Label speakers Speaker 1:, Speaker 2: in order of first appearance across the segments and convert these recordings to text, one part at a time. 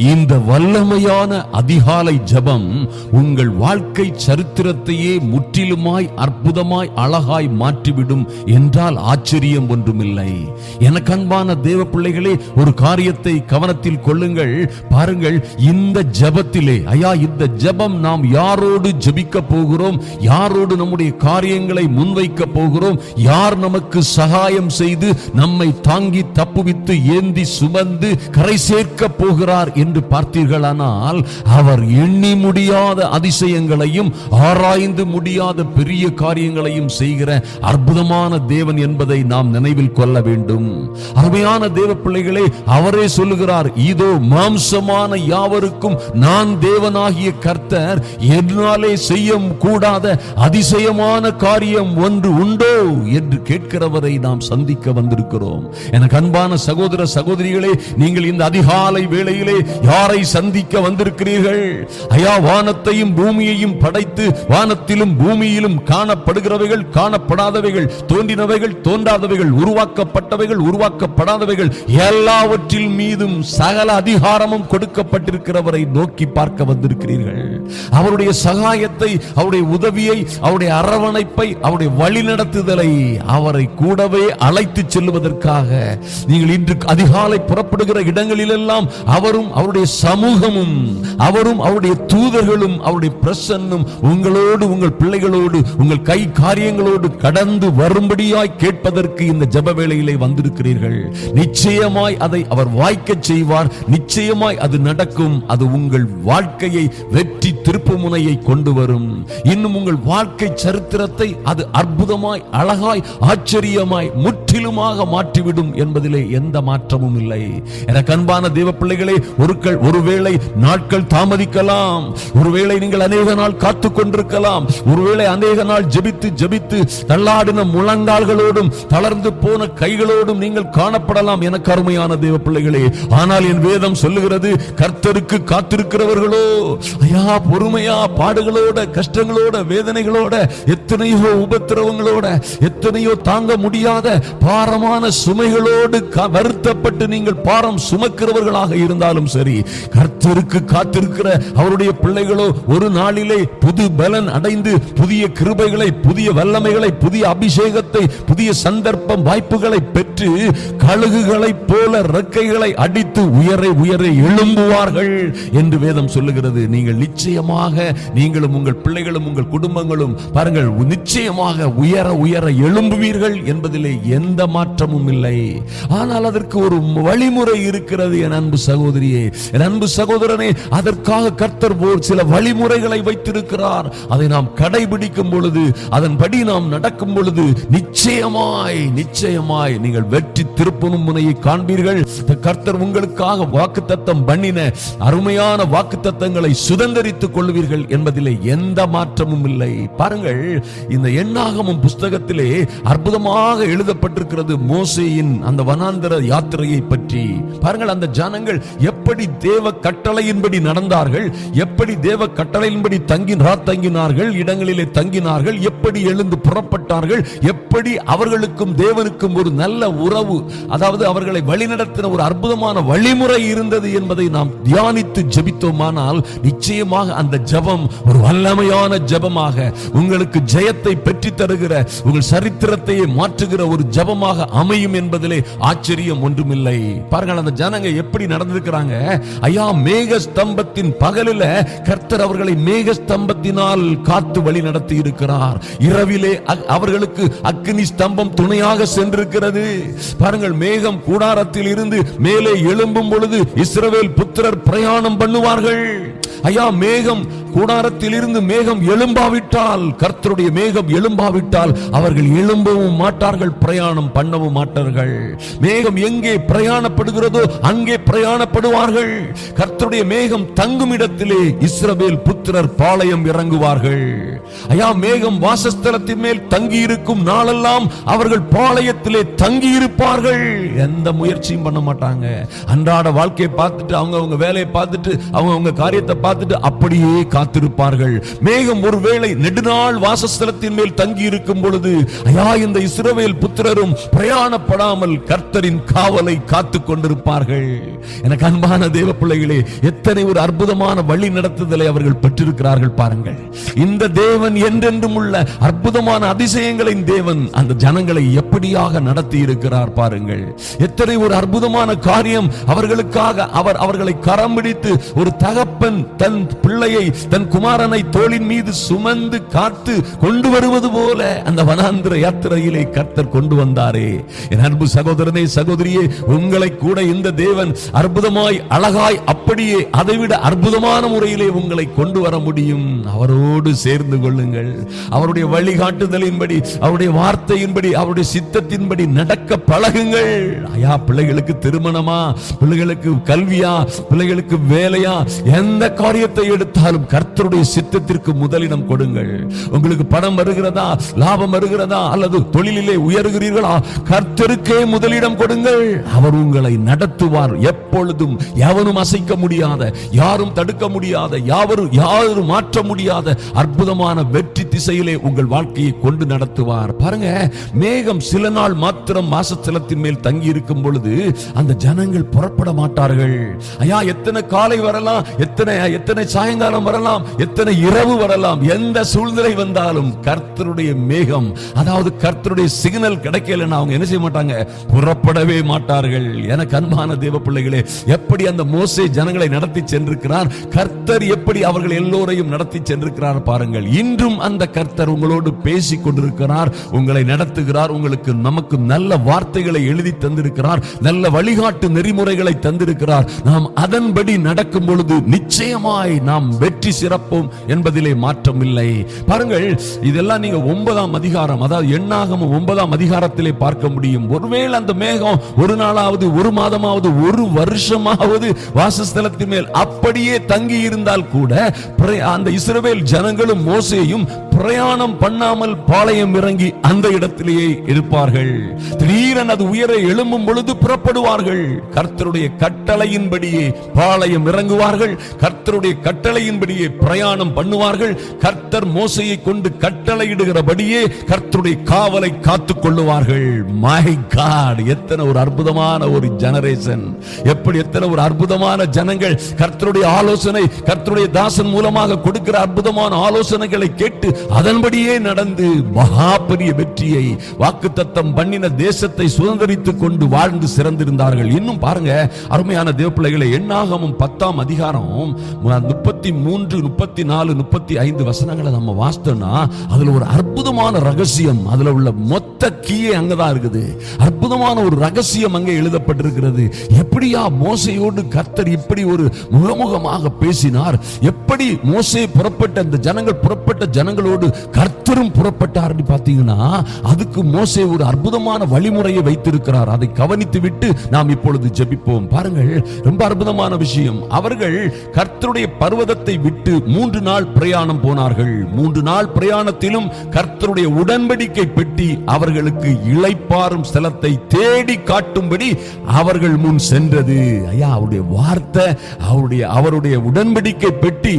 Speaker 1: இந்த வல்லமையான அதிகாலை ஜெபம் உங்கள் வாழ்க்கை சரித்திரத்தையே முற்றிலுமாய் அற்புதமாய் அழகாய் மாற்றிவிடும் என்றால் ஆச்சரியம் ஒன்றுமில்லை. எனக்கு அன்பான தேவ பிள்ளைகளே, ஒரு காரியத்தை கவனத்தில் கொள்ளுங்கள். பாருங்கள், இந்த ஜெபத்திலே இந்த ஜெபம் நாம் யாரோடு ஜெபிக்க போகிறோம், யாரோடு நம்முடைய காரியங்களை முன்வைக்க போகிறோம், யார் நமக்கு சகாயம் செய்து நம்மை தாங்கி தப்புவித்து ஏந்தி சுமந்து கரை சேர்க்க போகிறார் என்று பார்த்தீர்களானால், அவர் எண்ணி முடியாத அதிசயங்களையும் ஆராய்ந்து முடியாத பெரிய காரியங்களையும் செய்கிற அற்புதமான தேவன் என்பதை நாம் நினைவில் கொள்ள வேண்டும். அருமையான தேவ பிள்ளைகளே, அவரே சொல்லுகிறார், இதோ மாம்சமான யாவருக்கும் நான் தேவனாகிய கர்த்தர், என்னாலே செய்ய கூடாத அதிசயமான காரியம் ஒன்று உண்டோ என்று கேட்கிறவரை நாம் சந்திக்க வந்திருக்கிறோம். எனக்கு அன்பான சகோதர சகோதரிகளே, நீங்கள் இந்த அதிகாலை வேளையிலே யாரை சந்திக்க வந்திருக்கிறீர்கள்? வானத்தையும் பூமியையும் படைத்து வானத்திலும் பூமியிலும் காணப்படுகிறவைகள் காணப்படாதவைகள், தோன்றினவைகள் தோன்றாதவைகள், உருவாக்கப்பட்டவைகள் உருவாக்கப்படாதவைகள் எல்லாவற்றில் மீதும் சகல அதிகாரமும் கொடுக்கப்பட்டிருக்கிறவரை நோக்கி பார்க்க வந்திருக்கிறீர்கள். அவருடைய சகாயத்தை, அவருடைய உதவியை, அவருடைய அரவணைப்பை, அவருடைய வழிநடத்துதலை, அவரை கூடவே அழைத்து செல்வதற்காக நீங்கள் இன்று அதிகாலை புறப்படுகிற இடங்களிலெல்லாம் அவரும் அவருடைய சமூகமும் அவரும் அவருடைய தூதர்களும் அவருடைய பிரசன்னும் உங்களோடு, உங்கள் பிள்ளைகளோடு, உங்கள் கை காரியங்களோடு கடந்து வரும்படியாய் கேட்பதற்கு இந்த ஜெப வேளையிலே வந்திருக்கிறீர்கள். நிச்சயமாய் அதை அவர் வாய்க்க செய்வார். நிச்சயமாய் அது நடக்கும். அது உங்கள் வாழ்க்கையை வெற்றி திருப்பு முனையை கொண்டு வரும். இன்னும் உங்கள் வாழ்க்கை சரித்திரத்தை அது அற்புதமாய், அழகாய், ஆச்சரியமாய், முற்றிலுமாக மாற்றிவிடும் என்பதிலே எந்த மாற்றமும் இல்லை. எனக்கு அன்பான தேவ பிள்ளைகளே, ஒருவேளை நாட்கள் தாமதிக்கலாம், ஒருவேளை நீங்கள் அநேக நாள் காத்துக் கொண்டிருக்கலாம், ஒருவேளை அநேக நாள் ஜெபித்து ஜெபித்து தள்ளாடின முழங்கால்களோடும் தளர்ந்து போன கைகளோடும் நீங்கள் காணப்படலாம். எனக்கு அருமையான தேவ பிள்ளைகளே, ஆனால் என் வேதம் சொல்லுகிறது, கர்த்தருக்கு காத்திருக்கிறவர்களோ பொறுமையா பாடுகளோட, கஷ்டங்களோட, வேதனைகளோட, எத்தனையோ உபத்திரவங்களோட, எத்தனையோ தாங்க முடியாத பாரமான சுமைகளோடு வருத்தப்பட்டு நீங்கள் பாரம் சுமக்கிறவர்களாக இருந்தாலும் சரி, கர்த்தருக்கு காத்திருக்கிற அவருடைய பிள்ளைகளோ ஒரு நாளிலே புது பலன் அடைந்து புதிய கிருபைகளை, புதிய வல்லமைகளை, புதிய அபிஷேகத்தை, புதிய சந்தர்ப்பம், வாய்ப்புகளை பெற்று கழுகுகளைப் போல ரெக்கைகளை அடித்து உயரை உயரை எழும்புவார்கள் என்று வேதம் சொல்லுகிறது. நீங்கள் நிச்சயமாக, நீங்களும் உங்கள் பிள்ளைகளும் உங்கள் குடும்பங்களும் பாருங்கள், நிச்சயமாக உயர உயர எழும்புவீர்கள் என்பதிலே எந்த மாற்றமும் இல்லை. ஆனால் அதற்கு ஒரு வழிமுறை இருக்கிறது. என் அன்பு சகோதரியே, என் அன்பு சகோதரனே, அதற்காக கர்த்தர் சில வழிமுறைகளை வைத்திருக்கிறார். அதை நாம் கடைபிடிக்கும் பொழுது, அதன்படி நாம் நடக்கும் பொழுது நிச்சயமாய் நிச்சயமாய் நீங்கள் வெற்றி திருப்பும் முனையை காண்பீர்கள். கர்த்தர் உங்களுக்காக வாக்குத்தத்தம் பண்ணின அருமையான வாக்குத்தத்தங்களை சுதந்தரித்துக் கொள்வீர்கள் என்பதிலே எந்த மாற்றமும் இல்லை. பாருங்கள், இந்த எண்ணாகமம் புஸ்தகத்திலே அற்புதமாக எழுதப்பட்டிருக்கிறது மோசேயின் அந்த வனாந்தர யாத்திரையை பற்றி. பாருங்கள், அந்த ஜனங்கள் எப்படி தேவ கட்டளையின்படி நடந்தார்கள், எப்படி தேவ கட்டளையின்படி தங்கினார்கள், இடங்களிலே தங்கினார்கள், எப்படி எழுந்து புறப்பட்டார்கள், எப்படி அவர்களுக்கும் தேவனுக்கும் ஒரு நல்ல உறவு, அதாவது அவர்களை வழிநடத்தின ஒரு அற்புதமான வழிமுறை இருந்தது என்பதை நாம் தியானித்து ஜெபித்தோமானால் நிச்சயமாக அந்த ஜெபம் ஒரு வல்லமையான ஜெபமாக, உங்களுக்கு ஜெயத்தை பெற்று தருகிற, உங்கள் சரித்திரத்தையே மாற்றுகிற ஒரு ஜெபமாக அமையும் என்பதிலே ஆச்சரியம் ஒன்றுமில்லை. பாருங்கள், அந்த ஜனங்க எப்படி நடந்திருக்கிறாங்க. மேக ஸ்தம்பத்தின் பகலில கர்த்தர் அவர்களை மேக ஸ்தம்பத்தினால் காத்து வழி நடத்தி இருக்கிறார். இரவிலே அவர்களுக்கு அக்கினி ஸ்தம்பம் துணையாக சென்றிருக்கிறது. பாருங்கள், மேகம் கூடாரத்தில் இருந்து மேலே எழும்பும் பொழுது இஸ்ரவேல் புத்திரர் பிரயாணம் பண்ணுவார்கள். மேகம் கூடாரத்தில் இருந்து மேகம் எழும்பாவிட்டால், கர்த்தருடைய மேகம் எழும்பாவிட்டால் அவர்கள் எழும்பவும் மாட்டார்கள், பிரயாணம் பண்ணவும் மாட்டார்கள். மேகம் எங்கே பிரயாணப்படுகிறதோ அங்கே பிரயாணப்படுவார்கள். கர்த்தருடைய மேகம் தங்கும் இடத்திலே இஸ்ரவேல் புத்திரர் பாளையம் இறங்குவார்கள். மேகம் வாசஸ்தலத்தின் மேல் தங்கி இருக்கும் நாளெல்லாம் அவர்கள் பாளையத்திலே தங்கி இருப்பார்கள். எந்த முயற்சியும் பண்ண மாட்டாங்க. அன்றாட வாழ்க்கையை பார்த்துட்டு, அவங்க வேலையை பார்த்துட்டு, அவங்க காரியத்தை பார்த்துட்டு அப்படியே காத்திருப்பார்கள். மேகம் ஒருவேளை நெடுநாள் வாசஸ்தலத்தின் மேல் தங்கி இருக்கும் பொழுது, ஐயா, இந்த இஸ்ரவேல் புத்திரரும் பிரயாணப்படாமல் கர்த்தரின் காவலை காத்துக் கொண்டிருப்பார்கள். எனக்கு அன்பான தேவ பிள்ளைகளே, எத்தனை ஒரு அற்புதமான வழி நடத்துதலை அவர்கள் பெற்றிருக்கிறார்கள் பாருங்கள். இந்த தேவன் என்றென்றும் உள்ள அற்புதமான அதிசயங்களின் தேவன் அந்த ஜனங்களை எப்படியாக நடத்தி இருக்கிறார் பாருங்கள். எத்தனை ஒரு அற்புதமான காரியம் அவர்களுக்காக அவர்களை கரம் பிடித்து, ஒரு தகப்பன் தன் பிள்ளையை, தன் குமாரனை தோளின் மீது சுமந்து காத்து கொண்டு வருவது போல அந்த வனாந்திர யாத்திரையிலே கர்த்தர் கொண்டு வந்தாரே. என் அன்பு சகோதரனே, சகோதரியே, உங்களை கூட இந்த தேவன் அற்புதமாய், அழகாய், அப்படியே அதைவிட அற்புதமான முறையிலே உங்களை கொண்டு வர முடியும். அவரோடு சேர்ந்து கொள்ளுங்கள். அவருடைய வழிகாட்டுதலின்படி, அவருடைய வார்த்தையின்படி, அவருடைய சித்தத்தின்படி நடக்க பழகுங்கள். ஐயா, பிள்ளைகளுக்கு திருமணமா, பிள்ளைகளுக்கு கல்வியா, பிள்ளைகளுக்கு வேலையா, எந்த காரியத்தை எடுத்தாலும் கர்த்தருடைய சித்தத்திற்கு முதலிடம் கொடுங்கள். உங்களுக்கு பணம் வருகிறதா, லாபம் வருகிறதா, அல்லது தொழிலிலே உயர்கிறீர்களா, கர்த்தருக்கே முதலிடம் கொடுங்கள். அவர் உங்களை நடத்துவார். எப்பொழுதும் எவனும் அசைக்க முடியாத, யாரும் தடுக்க முடியாத, யாரும் மாற்ற முடியாத அற்புதமான வெற்றி திசையிலே உங்கள் வாழ்க்கையை கொண்டு நடத்துவார். பாருங்க, மேகம் சில நாள் மாத்திரம் வாசஸ்தலத்தின் மேல் தங்கி இருக்கும் பொழுது அந்த ஜனங்கள் புறப்பட மாட்டார்கள். ஐயா, எத்தனை காலை வரலாம், எத்தனை சாயங்காலம் வரலாம், எத்தனை இரவு வரலாம், எந்த சூழ்நிலை வந்தாலும் கர்த்தருடைய மேகம், அதாவது கர்த்தருடைய சிக்னல் கிடைக்கலன்னா அவங்க என்ன செய்ய மாட்டாங்க, புறப்படவே மாட்டார்கள். எனக்கு அன்பான தேவ பிள்ளைகளே, எப்படி அந்த மோசே ஜனங்களை நடத்தி சென்றிருக்கிறார், கர்த்தர் எப்படி அவர்கள் எல்லோரையும் நடத்தி சென்றிருக்கிறார் பாருங்கள். இன்றும் அந்த கர்த்தர் உங்களோடு பேசிக் கொண்டிருக்கிறார், உங்களை நடத்துகிறார். உங்களுக்கு நமக்கு நல்ல வார்த்தைகளை எழுதி தந்திருக்கிறார், நல்ல வழிகாட்டு நெறிமுறைகளை தந்திருக்கிறார். நாம் அதன்படி நடக்கும் பொழுது நிச்சயமாய் நாம் வெற்றி சிறப்போம் என்பதிலே மாற்றம் இல்லை. பாருங்கள், இதெல்லாம் நீங்க 9ஆம் அதிகாரம், அதாவது எண்ணாகமம் 9ஆம் அதிகாரத்திலே பார்க்க முடியும். ஒருவேளை அந்த மேகம் ஒரு நாளாவது, ஒரு மாதமாவது, ஒரு வருஷமாவது வாசஸ்தலத்தின் மேல் அப்படியே தங்கி இருந்தால் கூட அந்த இஸ்ரவேல் ஜனங்களும் மோசேயும் பிரயாணம் பண்ணாமல் பாளையம் இறங்கி அந்த இடத்திலேயே இருப்பார்கள். திடீரென அது உயர எழும்பும் பொழுது புறப்படுவார்கள். கர்த்தருடைய கட்டளையின்படியே பாளையம் இறங்குவார்கள். கர்த்தருடைய கட்டளையின்படியே பிரயாணம் பண்ணுவார்கள். கர்த்தர் மோசையை கொண்டு கட்டளையிடுகிறபடியே கர்த்தருடைய காவலை காத்துக் கொள்ளுவார்கள். மை காட், எத்தனை ஒரு அற்புதமான ஒரு ஜெனரேஷன், எப்படி எத்தனை ஒரு அற்புதமான ஜனங்கள் கர்த்தருடைய ஆலோசனை, கர்த்தருடைய தாசன் மூலமாக கொடுக்கிற அற்புதமான ஆலோசனைகளை கேட்டு அதன்படியே நடந்து மகா பெரிய வெற்றியை, வாக்குத்தத்தம் பண்ணின தேசத்தை சுதந்திரித்துக் கொண்டு வாழ்ந்து சிறந்திருந்தார்கள். இன்னும் பாருங்க அருமையான தேவப்பிள்ளைகளை, எண்ணாகமம் 10ஆம் அதிகாரம் 33, 34, 35 வசனங்களை நம்ம வாசித்தோம்னா அதுல ஒரு அற்புதமான ரகசியம், அதுல உள்ள மொத்த கீயே அங்கதான் இருக்குது. அற்புதமான ஒரு ரகசியம் அங்கே எழுதப்பட்டிருக்கிறது. எப்படியா மோசையோடு கர்த்தர் இப்படி ஒரு முகமுகமாக பேசினார், எப்படி மோசே புறப்பட்ட அந்த ஜனங்கள், புறப்பட்ட ஜனங்களோடு கர்த்தரும் புறப்பட்டார் பாத்தீங்கன்னா, அதுக்கு மோசே ஒரு அற்புதமான வழிமுறையை வைத்திருக்கிறார். அதை கவனித்து விட்டு நாம் இப்பொழுது ஜெபிப்போம். பாருங்கள், ரொம்ப அற்புதமான விஷயம். அவர்கள் கர்த்தருடைய பர்வதத்தை விட்டு 3 நாள் பிரயாணம் போனார்கள். 3 நாள் பிரயாணத்திலும் கர்த்தருடைய உடன்படிக்கை பெட்டி அவர்களுக்கு இளைப்பாறும் ஸ்தலத்தை தேடி காட்டும்படி அவர்கள் முன் சென்றது. ஐயா, அவருடைய வார்த்தை, அவருடைய உடன்படிக்கை பெட்டி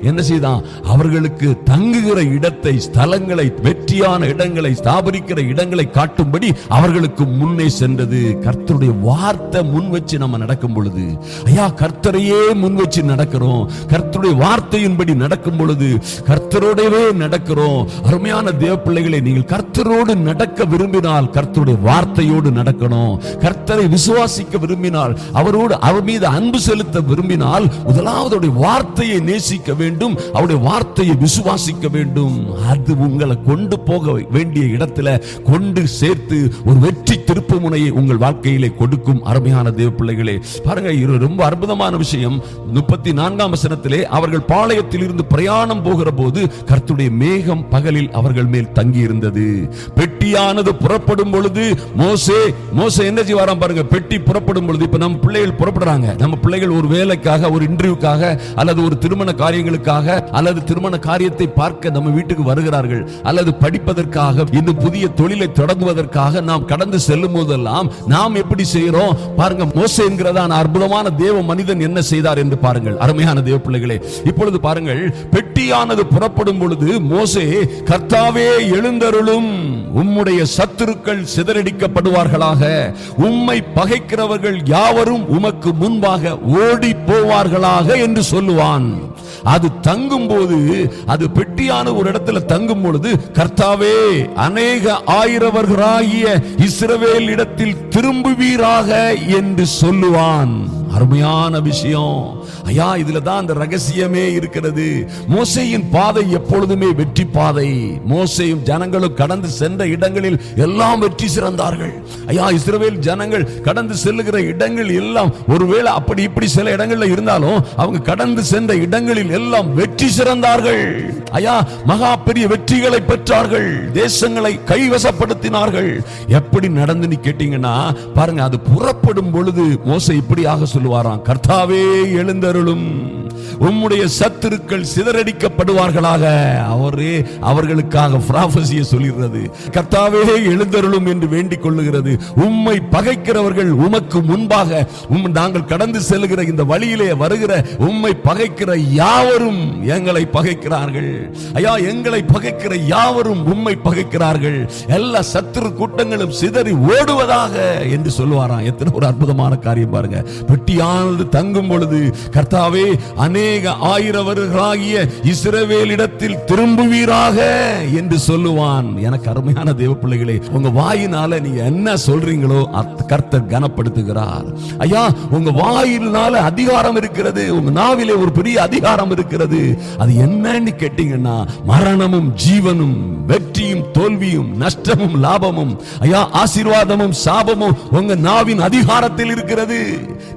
Speaker 1: என்ன செய்தான், அவர்களுக்கு தங்குகிற இடத்தை, ஸ்தலங்களை, வெற்றியான இடங்களை, ஸ்தாபரிக்கிற இடங்களை காட்டும்படி அவர்களுக்கு முன்னே சென்றது. கர்த்தருடைய வார்த்தை முன் வச்சு நம்ம நடக்கும் பொழுது, ஐயா, கர்த்தரையே முன் வச்சு நடக்கிறோம். கர்த்தருடைய வார்த்தையின்படி நடக்கும் பொழுது கர்த்தரோடவே நடக்கிறோம். அருமையான தேவ பிள்ளைகளே, நீங்கள் கர்த்தரோடு நடக்க விரும்பினால் கர்த்தருடைய வார்த்தையோடு நடக்கணும். கர்த்தரை விசுவாசிக்க விரும்பினால், அவர் மீது அன்பு செலுத்த விரும்பினால் முதலாவது வார்த்தையை நேசிக்க வேண்டும், அவருடைய வார்த்தையை விசுவாசிக்க வேண்டும். அது உங்களை கொண்டு போக வேண்டிய இடத்துல கொண்டு சேர்த்து ஒரு வெற்றி திருப்பு முனையை உங்கள் வாழ்க்கையிலே கொடுக்கும். அருமையான தேவ பிள்ளைகளே, பாருங்க, இது ரொம்ப அற்புதமான விஷயம். 34ஆம் வசனத்திலே, அவர்கள் பாளையத்தில் இருந்து பிரயாணம் போகிற போது கர்த்தருடைய மேகம் பகலில் அவர்கள் மேல் தங்கி இருந்தது. பெட்டியானது புறப்படும் பொழுது மோசே என்ன செய்வாராம் பாருங்க, பெட்டி புறப்படும் பொழுது, இப்ப நம்ம பிள்ளைகள் புறப்படுறாங்க, நம்ம பிள்ளைகள் ஒரு வேலைக்காக, ஒரு இன்டர்வியூக்காக, அல்லது ஒரு திருமண காரியங்களுக்காக, அல்லது திருமண காரியத்தை பார்க்க நம்ம வீட்டுக்கு வருகிறார்கள், அல்லது படிப்பதற்காக இன்னும் புதிய தொழிலை தொடங்குவதற்காக நாம் கடந்து செல்லும் போதெல்லாம் நாம் எப்படி செய்கிறோம் பாருங்க. மோசே என்கிறதான அற்புதமான தேவ மனிதன் என்ன செய்தார் என்று பாருங்கள். அருமையான தேவ பிள்ளைகளே, இப்பொழுது பாருங்கள், பெட்டியானது புறப்படும் பொழுது மோசே, கர்த்தாவே எழுந்தருளும், உம்முடைய சத்துருக்கள் சிதறடிக்கப்படுவார்களாக, உம்மை பகைக்கிறவர்கள் யாவரும் உமக்கு முன்பாக ஓடி போவார்களாக என்று சொல்லுவான். அது தங்கும் போது, அது பெட்டியான ஒரு இடத்துல தங்கும் பொழுது, கர்த்தாவே அநேக ஆயிரவர்களாகிய இஸ்ரவேல் இடத்தில் திரும்புவீராக என்று சொல்லுவான். அருமையான விஷயம் ஐயா, இதுல தான் அந்த ரகசியமே இருக்கிறது. மோசேயின் பாதை எப்பொழுதுமே வெற்றி பாதை. மோசேயும் ஜனங்களும் கடந்து சென்ற இடங்களில் எல்லாம் வெற்றி சிறந்தார்கள். ஐயா, இஸ்ரவேல் ஜனங்கள் கடந்து செல்லுகிற இடங்கள் எல்லாம் ஒருவேளை அப்படி இப்படி சில இடங்கள்ல இருந்தாலும் அவங்க கடந்து சென்ற இடங்களில் எல்லாம் வெற்றி சிறந்தார்கள். ஐயா, மகா பெரிய வெற்றிகளை பெற்றார்கள், தேசங்களை கைவசப்படுத்தினார்கள். எப்படி நடந்துன்னு கேட்டீங்கன்னா பாருங்க, அது புறப்படும் பொழுது மோசே இப்படியாக சொல்லுவாராம், கர்த்தாவே எழுந்தருளும், உம்முடைய சத்துருக்கள் சிதறடிக்கப்படுவார்களாக. அவரே அவர்களுக்காக ப்ராபசியை சொல்கிறது. கர்த்தாவே எழுந்தருளும் என்று வேண்டிக் கொள்ளுகிறது. உம்மை பகைக்கிறவர்கள் உமக்கு முன்பாக, நாங்கள் கடந்து செல்லுகிற இந்த வழியிலே வருகிற உம்மை பகைக்கிற யாவரும் எங்களை பகைக்கிறார்கள். ஐயா, எங்களை பகைக்கிற யாவரும் உம்மை பகைக்கிறார்கள். எல்லா சத்துரு கூட்டங்களும் சிதறி ஓடுவதாக என்று சொல்லுவாராம். எத்தனை ஒரு அற்புதமான காரியம் பாருங்க. பெட்டியானது தங்கும் பொழுது, கர்த்தாவே அநேக ஆயிரவர்களாகிய இஸ்ரவேலிடத்தில் திரும்புவீராக என்று சொல்லுவான். எனக்கு அருமையான தேவ பிள்ளைகளே, உங்க வாயினால நீங்க என்ன சொல்றீங்களோ கர்த்தர் கனப்படுத்துகிறார். ஐயா, உங்க வாயினால அதிகாரம் இருக்கிறது, உங்க நாவிலே ஒரு பெரிய அதிகாரம் இருக்கிறது. அது என்னன்னு கேட்டீங்கன்னா, மரணமும் ஜீவனும், வெற்றியும் தோல்வியும், நஷ்டமும் லாபமும், ஐயா ஆசீர்வாதமும் சாபமும் உங்க நாவின் அதிகாரத்தில் இருக்கிறது.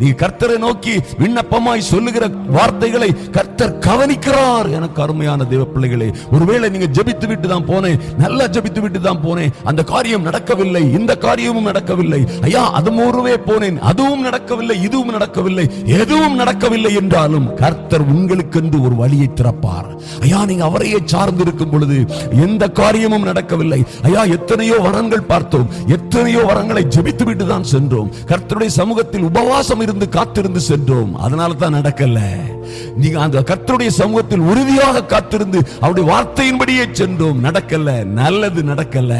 Speaker 1: நீ கர்த்தரை நோக்கி விண்ணப்பமாய் சொல்லுகிற வார்த்தைகளை கர்த்தர் கவனிக்கிறார். எனக்கு அருமையான தேவ பிள்ளைகளே, ஒருவேளை நீங்க ஜெபித்து விட்டு தான் போனேன், நல்லா ஜெபித்து விட்டு தான் போனேன், அந்த காரியம் நடக்கவில்லை, இந்த காரியமும் நடக்கவில்லை, ஐயா அது மூறுவே போனேன், அதுவும் நடக்கவில்லை, இதுவும் நடக்கவில்லை, எதுவும் நடக்கவில்லை என்றாலும் கர்த்தர் உங்களுக்கென்று ஒரு வழியை திறப்பார். ஐயா, நீங்க அவரையே சார்ந்து இருக்கும் பொழுது எந்த காரியமும் நடக்கவில்லை. ஐயா, எத்தனையோ வரங்கள் பார்த்தோம், எத்தனையோ வரங்களை ஜெபித்து விட்டு தான் சென்றோம், கர்த்தருடைய சமூகத்தில் உபவாசம் இருந்து காத்திருந்து சென்றோம், அதனால தான் நடக்கல. நீங்க அந்த கர்த்தருடைய சமூகத்தில் உறுதியாக காத்திருந்து அவருடைய வார்த்தையின்படியே சென்றோம், நடக்கல, நல்லது நடக்கல.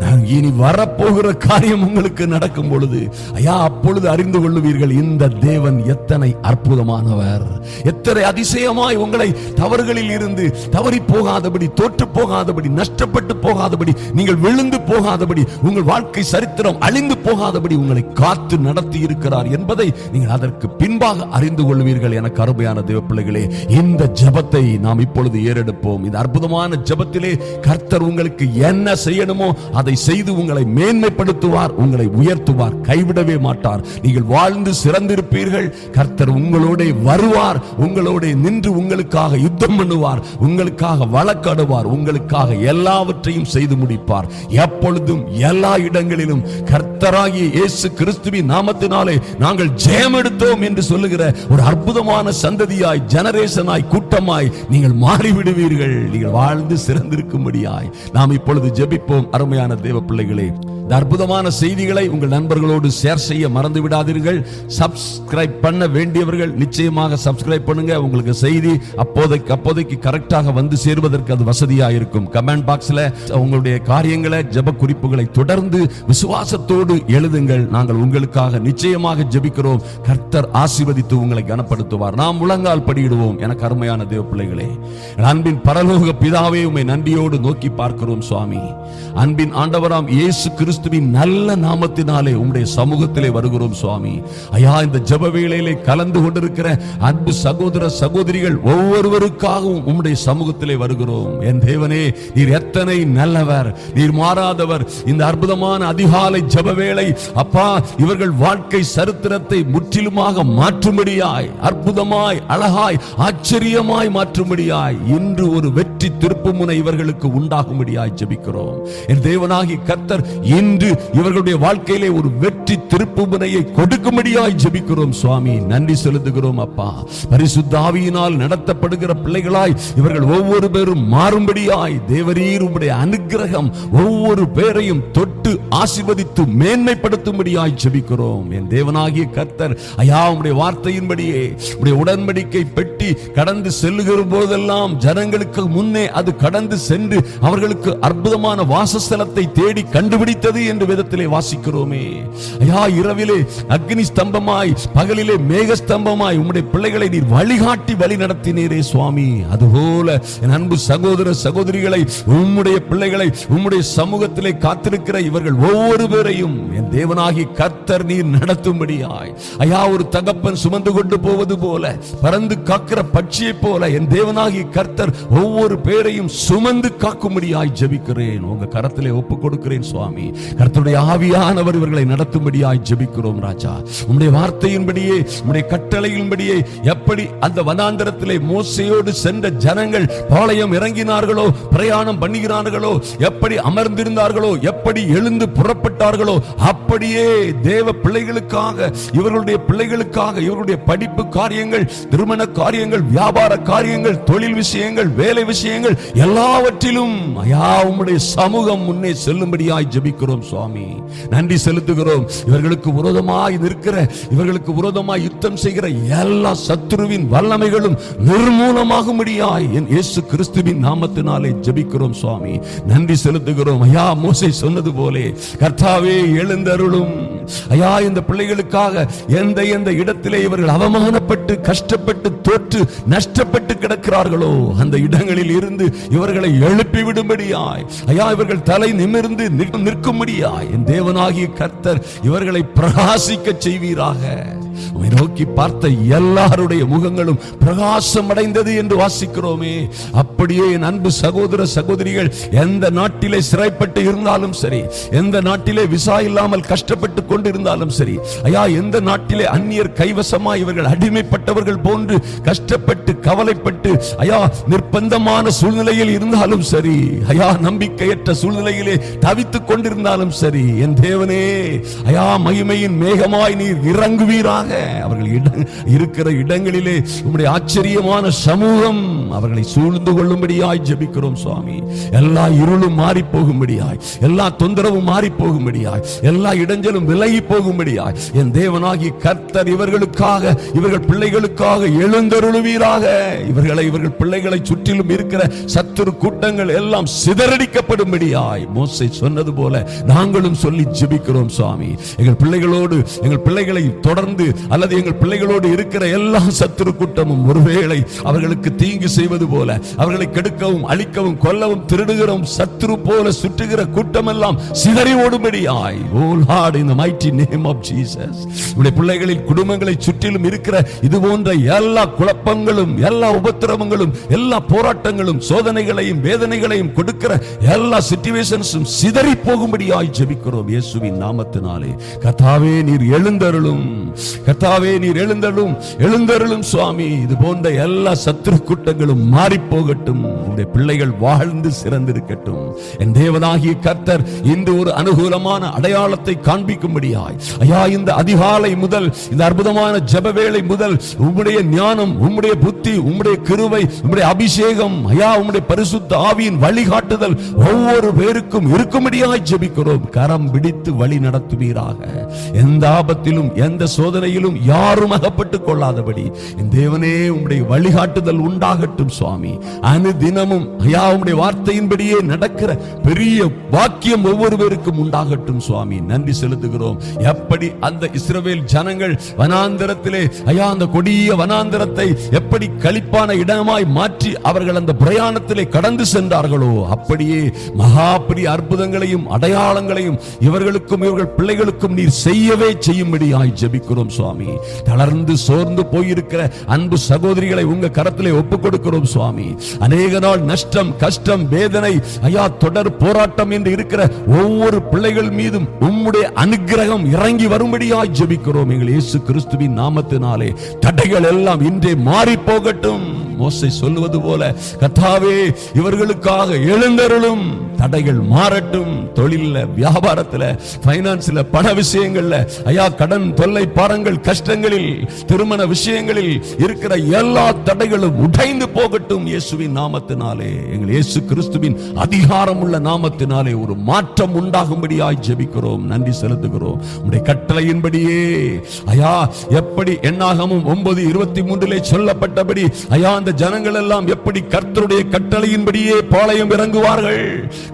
Speaker 1: நான் இனி வரப்போகிற காரியம் உங்களுக்கு நடக்கும் பொழுது, ஐயா அப்பொழுது அறிந்து கொள்ளுவீர்கள், இந்த தேவன் எத்தனை அற்புதமானவர், எத்தனை அதிசயமாய் உங்களை தவறுகளில் இருந்து தவறி போகாதபடி, தோற்று போகாதபடி, நஷ்டப்பட்டு போகாதபடி, நீங்கள் விழுந்து போகாதபடி, உங்கள் வாழ்க்கை சரித்திரம் அழிந்து போகாதபடி உங்களை காத்து நடத்தி இருக்கிறார் என்பதை நீங்கள் அதற்கு பின்பாக அறிந்து கொள்வீர்கள். எனக்கு அருமையான தேவ பிள்ளைகளே, இந்த ஜெபத்தை நாம் இப்பொழுது ஏறெடுப்போம். இந்த அற்புதமான ஜெபத்திலே கர்த்தர் உங்களுக்கு என்ன செய்யணுமோ அதை செய்து உங்களை மேன்மைப்படுத்துவார், உங்களை உயர்த்துவார், கைவிடவே மாட்டார். நீங்கள் வாழ்ந்து சிறந்திருப்பீர்கள். கர்த்தர் உங்களோட வருவார், உங்களோட நின்று உங்களுக்காக யுத்தம் பண்ணுவார், உங்களுக்காக வழக்காடுவார், உங்களுக்காக எல்லாவற்றையும் செய்து முடிப்பார். எப்பொழுதும் எல்லா இடங்களிலும் கர்த்தராகிய இயேசு கிறிஸ்துவின் நாமத்தினாலே நாங்கள் ஜெயம் எடுத்தோம் என்று சொல்லுகிற ஒரு அற்புதமான சந்ததியாய், ஜெனரேஷனாய், கூட்டமாய் நீங்கள் மாறிவிடுவீர்கள். நீங்கள் வாழ்ந்து சிறந்திருக்கும்படியாய் நாம் இப்பொழுது ஜெபிப்போம். அருமையான தேவ பிள்ளைகளே, இந்த அற்புதமான செய்திகளை உங்கள் நண்பர்களோடு ஷேர் செய்ய மறந்து விடாதீர்கள். சப்ஸ்கிரைப் பண்ண வேண்டியவர்கள் நிச்சயமாக சப்ஸ்கிரைப் பண்ணுங்க. உங்களுக்கு செய்தி அப்போதைக்கு கரெக்டாக வந்து சேருவதற்கு அது வசதியாக இருக்கும். கமெண்ட் பாக்ஸ்ல உங்களுடைய காரியங்களை, ஜெப குறிப்புகளை தொடர்ந்து விசுவாசத்தோடு எழுதுங்கள். நாங்கள் உங்களுக்காக நிச்சயமாக ஜெபிக்கிறோம். கர்த்தர் ஆசீர்வதித்து உங்களை கனப்படுத்துவார். நாம் முழங்கால் படியிடுவோம். எனக்கு அருமையான தேவ பிள்ளைகளே, அன்பின் பரலோக பிதாவே, உம்மை நன்றியோடு நோக்கி பார்க்கிறோம் சுவாமி. அன்பின் ஆண்டவராம் இயேசு கிறிஸ்துவின் நல்ல நாமத்தினாலே உம்முடைய சமூகத்திலே வருகிறோம் சுவாமி. ஐயா, இந்த ஜெப வேளையிலே கலந்து கொண்டிருக்கிற அன்பு சகோதர சகோதரிகள் ஒவ்வொருவருக்காகவும் உம்முடைய சமூகத்திலே வருகிறோம். என் தேவனே, நீர் எத்தனை நல்லவர், நீர் மாறாதவர். இந்த அற்புதமான அதிகாலை ஜெப வேளை அப்பா, இவர்கள் வாழ்க்கை சரித்திரத்தை முற்றிலுமாக மாற்றும்படியாய், அற்புதமாய், அழகாய், ஆச்சரியமாய் மாற்றும்படியாய் இன்று ஒரு வெற்றி திருப்புமுனை இவர்களுக்கு உண்டாகும்படியாய் ஜெபிக்கிறோம். என் தேவனாகி கர்த்தர் இன்று இவர்களுடைய வாழ்க்கையிலே ஒரு வெற்றி திருப்பு முனையை கொடுக்கும்படியாய் ஜெபிக்கிறோம் சுவாமி. நன்றி செலுத்துகிறோம் அப்பா. பரிசுத்த ஆவியினால் நடத்தப்படுகிற பிள்ளைகளாய் இவர்கள் ஒவ்வொரு பேரும் மாறும்படியாய் தேவரீர் உம்முடைய அனுக்கிரகம் ஒவ்வொரு பேரையும் தொட்டு ஆசீர்வதித்து மேன்மைப்படுத்தும்படியாய் ஜெபிக்கிறோம். என் தேவனாகிய கர்த்தர் ஐயா, உம்முடைய வார்த்தையின்படியே உம்முடைய உடன்படிக்கை பெட்டி கடந்து செல்லுகிற போதெல்லாம் ஜனங்களுக்கு முன்னே அது கடந்து சென்று அவர்களுக்கு அற்புதமான வாசஸ்தலத்தை தேடி கண்டுபிடித்தது என்று வேதத்திலே வாசிக்கிறோமே. ஐயா, இரவிலே அக்னி ஸ்தம்பமாய் பகலிலே மேக ஸ்தம்பமாய் உம்முடைய பிள்ளைகளை நீர் வழிகாட்டி வழி நடத்தினீரே சுவாமி. அதுபோல என் அன்பு சகோதர சகோதரிகளை, உம்முடைய பிள்ளைகளை உம்முடைய சமூகத்திலே காத்திருக்கிற இவர்கள் ஒவ்வொரு பேரையும் என் தேவனாகி கர்த்தர் நீர் நடத்தும்படியாய் ஐயா, ஒரு தகப்பன் சுமந்து கொண்டு போவது போல பறந்து காக்கிற பட்சியை போல என் தேவனாகி கர்த்தர் ஒவ்வொரு பேரையும் சுமந்து காக்கும்படியாய் ஜெபிக்கிறேன். உங்க கரத்திலே ஒப்புக் கொடுக்கிறேன் சுவாமி. கர்த்தருடைய ஆவியானவர் இவர்களை நடத்தும்படியாய் ஜெபிக்கிறோம் ராஜா. உம்முடைய வார்த்தையின்படியே உம்முடைய கட்டளையின்படியே எப்படி அந்த வனாந்தரத்திலே மோசேயோடு சென்ற ஜனங்கள் பாளையம் இறங்கினார்களோ, பிரயாணம் பண்ணுகிறார்களோ, எப்படி அமர்ந்திருந்தார்களோ, எப்படி எழுந்து புறப்பட்டார்களோ, அப்படியே தேவ பிள்ளைகளுக்காக இவர்களுடைய பிள்ளைகளுக்காக இவர்களுடைய படிப்பு காரியங்கள், திருமண காரியங்கள், வியாபார காரியங்கள், தொழில் விஷயங்கள், வேலை விஷயங்கள் எல்லாவற்றிலும் ஐயா உம்முடைய சமூகம் முன்னே செல்லும்படியாய் ஜெபிக்கிறோம் சுவாமி. நன்றி செலுத்துகிறோம். இவர்களுக்கு விரோதமாய் நிற்கிற, இவர்களுக்கு விரோதமாய் யுத்தம் செய்கிற எல்லா சத்துருவின் வல்லமைகளும் நிர்மூலமாகும்படியாய் என் இயேசு கிறிஸ்துவின் நாமத்தினாலே ஜெபிக்கிறோம் சுவாமி. நன்றி செலுத்துகிறோம். ஐயா, மோசே சொன்னது போலே கர்த்தாவே எழுந்தருளும். ஐயா, இந்த பிள்ளைகளுக்காக எந்த எந்த இடத்திலே இவர்கள் அவமானப்பட்டு கஷ்டப்பட்டு தோற்று நஷ்டப்பட்டு கிடக்கிறார்களோ அந்த இடங்களில் இருந்து இவர்களை எழுப்பி விடும்படியாய் ஐயா, இவர்கள் தலை நிமிர்ந்து நிற்கும்படியாய் என் தேவனாகிய கர்த்தர் இவர்களை பிரகாசிக்க செய்வீராக. நோக்கி பார்த்த எல்லாருடைய முகங்களும் பிரகாசம் அடைந்தது என்று வாசிக்கிறோமே. அப்படியே என் அன்பு சகோதர சகோதரிகள் எந்த நாட்டிலே சிறைப்பட்டு இருந்தாலும் சரி, எந்த நாட்டிலே விசா இல்லாமல் கஷ்டப்பட்டு கொண்டிருந்தாலும் சரி, ஐயா, எந்த நாட்டிலே அந்நியர் கைவசமாய் இவர்கள் அடிமைப்பட்டவர்கள் போன்று கஷ்டப்பட்டு கவலைப்பட்டு ஐயா நிர்பந்தமான சூழ்நிலையில் இருந்தாலும் சரி, ஐயா நம்பிக்கையற்ற சூழ்நிலையிலே தவித்துக் கொண்டிருந்தாலும் சரி, என் தேவனே ஐயா, மகிமையின் மேகமாய் நீர் இறங்குவீராக. அவர்கள் இருக்கிற இடங்களிலே உம்முடைய ஆச்சரியமான சமூகம் அவர்களை சூழ்ந்து கொள்ளும்படியாய் ஜெபிக்கிறோம் சுவாமி. எல்லா இருளும் மாறி போகும்படியாய், எல்லா தொந்தரவும் மாறி போகும்படியாய், எல்லா இடைஞ்சலும் விலகி போகும்படியாய் என் தேவனாகி கர்த்தர் இவர்களுக்காக இவர்கள் பிள்ளைகளுக்காக எழுந்தருளுவீராக. இவர்கள் பிள்ளைகளை சுற்றிலும் இருக்கிற சத்துரு கூட்டங்கள் எல்லாம் சிதறடிக்கப்படும்படியாய் மோசே சொன்னது போல நாங்களும் சொல்லி ஜெபிக்கிறோம் சுவாமி. எங்கள் பிள்ளைகளோடு, எங்கள் பிள்ளைகளை தொடர்ந்து அல்லது எங்கள் பிள்ளைகளோடு இருக்கிற எல்லா சத்துரு கூட்டமும் ஒருவேளை அவர்களுக்கு தீங்கு செய்வது போல, அவர்களை கெடுக்கவும் அழிக்கவும் கொல்லவும் திருடுகிறோம் சத்துரு போல சுற்றுகிற கூட்டம் எல்லாம் சிதறி ஓடும்படியாய் ஓ Lord, in the mighty name of Jesus, உம்முடைய பிள்ளைகளின் குடும்பங்களை சுற்றிலும் இருக்கிற இது போன்ற எல்லா குழப்பங்களும், எல்லா உபத்திரவங்களும், எல்லா போராட்டங்களும், சோதனைகளையும் வேதனைகளையும் கொடுக்கிற எல்லா சிச்சுவேஷன்ஸும் சிதறி போகும்படியாய் ஜெபிக்கிறோம் இயேசுவின் நாமத்தினாலே. கர்த்தாவே நீர் எழுந்தருளும், கர்த்தாவே நீர் எழுந்தருளும், எழுந்தருளும் சுவாமி. இது போன்ற எல்லா சத்துரு கூட்டங்களும் மாறி போகட்டும். உம்முடைய பிள்ளைகள் வாழ்ந்து சிறந்திருக்கட்டும். என் தேவனாகிய கர்த்தர் இன்று ஒரு அனுகூலமான அடையாளத்தை காண்பிக்கும்படியாய் ஐயா, இந்த அதிகாலை முதல் இந்த அற்புதமான ஜெப வேளை முதல் உம்முடைய ஞானம், உம்முடைய புத்தி, உம்முடைய கிருபை, உம்முடைய அபிஷேகம் ஐயா, உம்முடைய பரிசுத்த ஆவியின் வழிகாட்டுதல் ஒவ்வொரு பேருக்கும் இருக்கும்படியாய் ஜெபிக்கிறோம். கரம் பிடித்து வழி நடத்துவீராக. எந்த ஆபத்திலும் எந்த சோதனையிலும் யாரும் அகப்பட்டுக் கொள்ளாதபடி என் தேவனே உம்முடைய வழிகாட்டுதல் உண்டாகட்டும் சுவாமி. அனுதினமும் ஐயா உம்முடைய வார்த்தையின்படியே நடக்கிற பெரிய வாக்கியம் ஒவ்வொரு பேருக்கும் உண்டாகட்டும் சுவாமி. நன்றி செலுத்துகிறோம். எப்படி அந்த இஸ்ரவேல் ஜனங்கள் வனாந்தரத்திலே ஐயா அந்த கொடிய வனாந்தரத்தை எப்படி களிப்பான இடமாய் மாற்றி அவர்கள் அந்த பிரயாணத்திலே கடந்து சென்றார்களோ, அப்படியே மகாபெரிய அற்புதங்களையும் அடையாளங்களையும் இவர்களுக்கும் இவர்கள் பிள்ளைகளுக்கும் நீர் செய்யவே செய்யும்படியாய் ஜெபிக்கிறோம் சுவாமி. தளர்ந்து சோர்ந்து போயிருக்கிற அன்பு சகோதரிகளை உங்க கரத்திலே ஒப்புக் கொடுக்கிறோம் சுவாமி. அநேக நாள் நஷ்டம், கஷ்டம், வேதனை ஐயா தொடர் போராட்டம் என்று இருக்கிற ஒவ்வொரு பிள்ளைகள் மீதும் உம்முடைய அனுக்கிரகம் இறங்கி வரும்படியாய் ஜெபிக்கிறோம் எங்கள் இயேசு கிறிஸ்துவின் நாமத்தினாலே. தடைகள் எல்லாம் இன்றே மாறி போகட்டும், மோசே சொல்லுவது போல கர்த்தாவே இவர்களுக்காக எழுந்தருளும், தடைகள் மாறட்டும். தொழில்ல, வியாபாரத்துல, பைனான்ஸ்ல, பண விஷயங்கள்ல, ஐயா கடன் தொல்லை பாரங்கள், கஷ்டங்களில், திருமண விஷயங்களில் இருக்கிற எல்லா தடைகளும் உடைந்து போகட்டும் இயேசுவின் நாமத்தினாலே. எங்கள் இயேசு கிறிஸ்துவின் அதிகாரம் உள்ள நாமத்தினாலே ஒரு மாற்றம் உண்டாகும்படியாய் ஜெபிக்கிறோம், நன்றி செலுத்துகிறோம். உம்முடைய கட்டளையின்படியே ஐயா எப்படி என்னாகமும் 9:23 சொல்லப்பட்டபடி ஐயா அந்த ஜனங்கள் எல்லாம் எப்படி கர்த்தருடைய கட்டளையின்படியே பாளையம் இறங்குவார்கள்,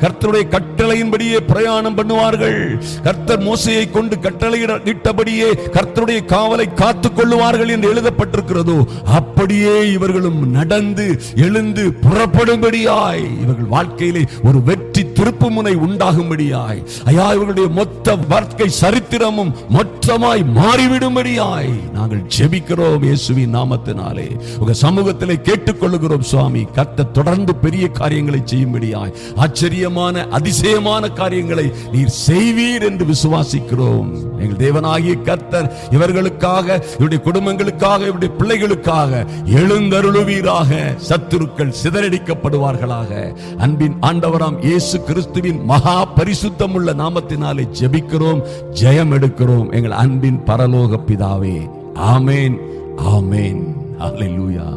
Speaker 1: கர்த்தருடைய கட்டளையின்படியே பிரயாணம் பண்ணுவார்கள், கர்த்தர் மோசேயை கொண்டு கட்டளையிட்டபடியே கர்த்தருடைய காவலை காத்துக் கொள்ளுவார்கள் என்று எழுதப்பட்டிருக்கிறதோ அப்படியே இவர்களும் நடந்து எழுந்து புறப்படும்படியாய், இவர்கள் வாழ்க்கையிலே ஒரு வெற்றி திருப்பு முனை உண்டாகும்படியாய், ஐயா இவர்களுடைய மொத்த வாழ்க்கை சரித்திரமும் மொத்தமாய் மாறிவிடும்படியாய் நாங்கள் ஜெபிக்கிறோம் இயேசுவின் நாமத்தினாலே. உங்க சமூகத்திலே கேட்டுக்கொள்ளுகிறோம் சுவாமி, கர்த்தர் தொடர்ந்து பெரிய காரியங்களை செய்யும்படியாய், ஆச்சரியமான அதிசயமான காரியங்களை நீர் செய்வீர் என்று விசுவாசிக்கிறோம். எங்கள் தேவனாகிய கர்த்தர் இவர்களுக்காக, இவருடைய குடும்பங்களுக்காக, இவருடைய பிள்ளைகளுக்காக எழுந்தருளுவீராக. சத்துருக்கள் சிதறடிக்கப்படுவார்களாக. அன்பின் ஆண்டவராம் இயேசு கிறிஸ்துவின் மகா பரிசுத்தம் உள்ள நாமத்தினாலே ஜெபிக்கிறோம், ஜெயம் எடுக்கிறோம் எங்கள் அன்பின் பரலோக பிதாவே. ஆமேன், ஆமேன், அல்லேலூயா.